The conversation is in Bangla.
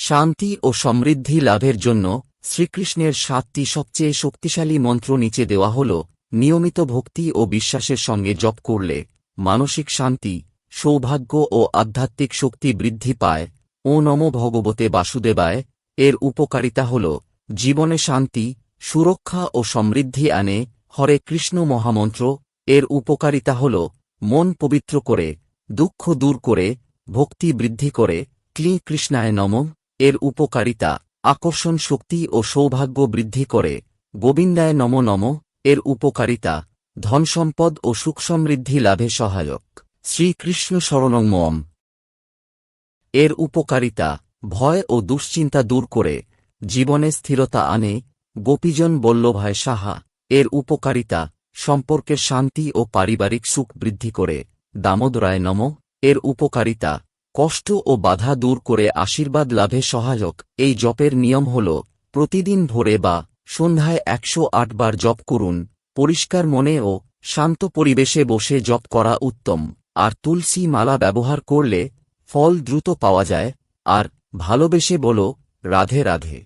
শান্তি ও সমৃদ্ধি লাভের জন্য শ্রীকৃষ্ণের 7টি সবচেয়ে শক্তিশালী মন্ত্র নিচে দেওয়া হল। নিয়মিত ভক্তি ও বিশ্বাসের সঙ্গে জপ করলে মানসিক শান্তি, সৌভাগ্য ও আধ্যাত্মিক শক্তি বৃদ্ধি পায়। ও নমো ভগবতে বাসুদেবায় এর উপকারিতা হল জীবনে শান্তি, সুরক্ষা ও সমৃদ্ধি আনে। হরে কৃষ্ণ মহামন্ত্র এর উপকারিতা হল মন পবিত্র করে, দুঃখ দূর করে, ভক্তি বৃদ্ধি করে। ক্লি কৃষ্ণায় নমঃ এর উপকারিতা আকর্ষণ শক্তি ও সৌভাগ্য বৃদ্ধি করে। গোবিন্দায় নমো নমঃ এর উপকারিতা ধনসম্পদ ও সুখ সমৃদ্ধি লাভে সহায়ক। শ্রীকৃষ্ণ শরণং মম এর উপকারিতা ভয় ও দুশ্চিন্তা দূর করে, জীবনে স্থিরতা আনে। গোপীজন বল্লভায় সাহা এর উপকারিতা সম্পর্কের শান্তি ও পারিবারিক সুখ বৃদ্ধি করে। দামোদরায় নমঃ এর উপকারিতা কষ্ট ও বাধা দূর করে আশীর্বাদ লাভে সহায়ক। এই জপের নিয়ম হল প্রতিদিন ভোরে বা সন্ধ্যায় 108 বার জপ করুন। পরিষ্কার মনে ও শান্ত পরিবেশে বসে জপ করা উত্তম। আর তুলসী মালা ব্যবহার করলে ফল দ্রুত পাওয়া যায়। আর ভালোবেসে বলো রাধে রাধে।